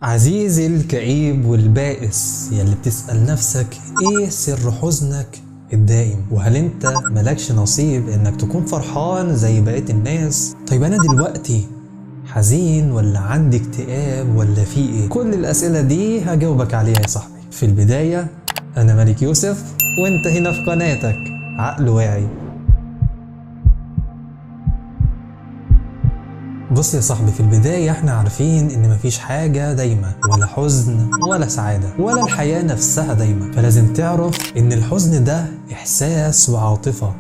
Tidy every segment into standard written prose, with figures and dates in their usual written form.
عزيزي الكئيب والبائس يلي بتسأل نفسك ايه سر حزنك الدائم، وهل انت ملكش نصيب انك تكون فرحان زي بقية الناس؟ طيب انا دلوقتي حزين ولا عندي اكتئاب ولا في ايه؟ كل الاسئلة دي هجاوبك عليها يا صاحبي. في البداية انا ملك يوسف وانت هنا في قناتك عقل واعي. بص يا صاحبي، في البداية احنا عارفين ان مفيش حاجة دايمة، ولا حزن ولا سعادة ولا الحياة نفسها دايمة، فلازم تعرف ان الحزن ده احساس وعاطفة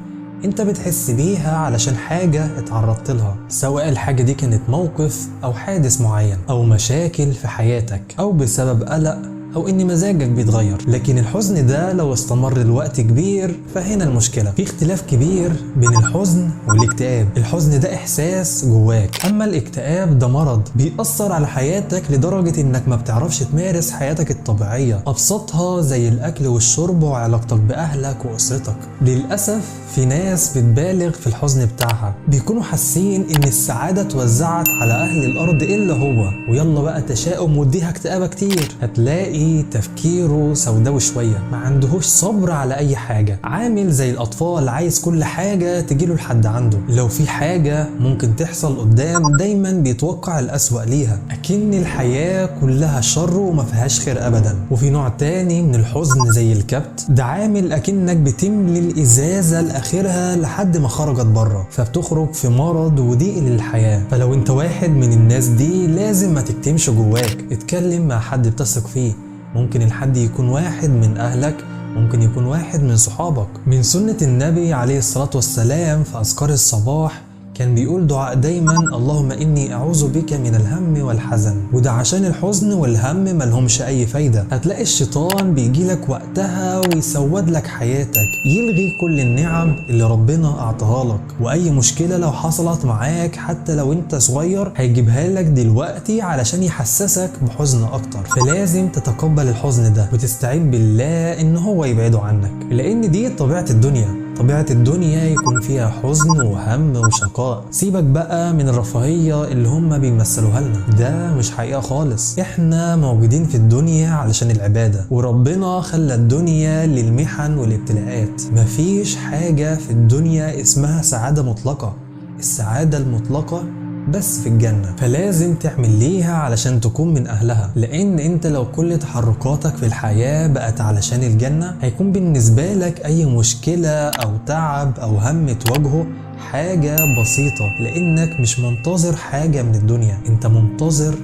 انت بتحس بيها علشان حاجة اتعرضت لها، سواء الحاجة دي كانت موقف او حادث معين او مشاكل في حياتك او بسبب قلق او ان مزاجك بيتغير. لكن الحزن ده لو استمر لوقت كبير فهنا المشكلة. في اختلاف كبير بين الحزن والاكتئاب. الحزن ده احساس جواك، اما الاكتئاب ده مرض بيأثر على حياتك لدرجة انك ما بتعرفش تمارس حياتك الطبيعية، ابسطها زي الاكل والشرب وعلاقتك باهلك واسرتك. للأسف في ناس بتبالغ في الحزن بتاعها، بيكونوا حاسين ان السعادة اتوزعت على اهل الارض الا هو، ويلا بقى تشاؤم واديها اكتئابة كتير. هتلاقي تفكيره سوداوي شوية، ما عندهوش صبر على اي حاجة، عامل زي الاطفال عايز كل حاجة تجيله لحد عنده. لو في حاجة ممكن تحصل قدام دايما بيتوقع الاسوأ ليها، اكن الحياة كلها شر وما فيهاش خير ابدا. وفي نوع تاني من الحزن زي الكبت، ده عامل اكنك بتملي الازازة لاخرها لحد ما خرجت بره، فبتخرج في مرض وضيق للحياة. فلو انت واحد من الناس دي لازم ما تكتمش جواك، اتكلم مع حد بتثق فيه. ممكن الحد يكون واحد من أهلك، ممكن يكون واحد من صحابك. من سنة النبي عليه الصلاة والسلام في أذكار الصباح كان بيقول دعاء دايما: اللهم إني أعوذ بك من الهم والحزن. وده عشان الحزن والهم ملهمش أي فايدة. هتلاقي الشيطان بيجيلك وقتها ويسود لك حياتك، يلغي كل النعم اللي ربنا أعطاها لك، وأي مشكلة لو حصلت معاك حتى لو أنت صغير هيجيبها لك دلوقتي علشان يحسسك بحزن أكتر. فلازم تتقبل الحزن ده وتستعين بالله إن هو يبعده عنك، لأن دي طبيعة الدنيا. طبيعة الدنيا يكون فيها حزن وهم وشقاء. سيبك بقى من الرفاهية اللي هم بيمثلوها لنا، ده مش حقيقة خالص. احنا موجودين في الدنيا علشان العبادة، وربنا خلى الدنيا للمحن والابتلاءات. مفيش حاجة في الدنيا اسمها سعادة مطلقة. السعادة المطلقة بس في الجنة، فلازم تعمل ليها علشان تكون من أهلها. لأن أنت لو كل تحركاتك في الحياة بقت علشان الجنة، هيكون بالنسبة لك أي مشكلة أو تعب أو هم تواجهه حاجة بسيطة، لأنك مش منتظر حاجة من الدنيا، أنت منتظر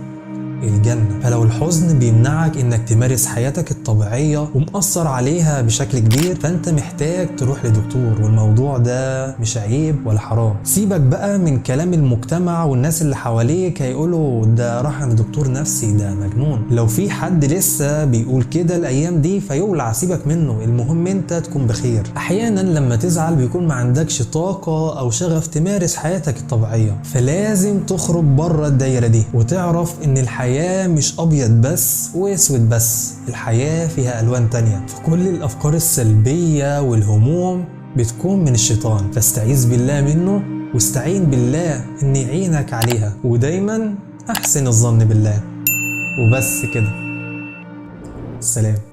الجنة. فلو الحزن بيمنعك انك تمارس حياتك الطبيعية ومأثر عليها بشكل كبير، فانت محتاج تروح لدكتور، والموضوع ده مش عيب ولا حرام. سيبك بقى من كلام المجتمع والناس اللي حواليك هيقولوا ده راح عند دكتور نفسي، ده مجنون. لو في حد لسه بيقول كده الايام دي فيولع، سيبك منه، المهم انت تكون بخير. احيانا لما تزعل بيكون ما عندكش طاقة او شغف تمارس حياتك الطبيعية، فلازم تخرج بره الدايرة دي وتعرف ان الحياة مش أبيض بس وأسود بس، الحياة فيها ألوان تانية. فكل الأفكار السلبية والهموم بتكون من الشيطان، فاستعيذ بالله منه واستعين بالله إن يعينك عليها، ودايما أحسن الظن بالله. وبس كده، سلام.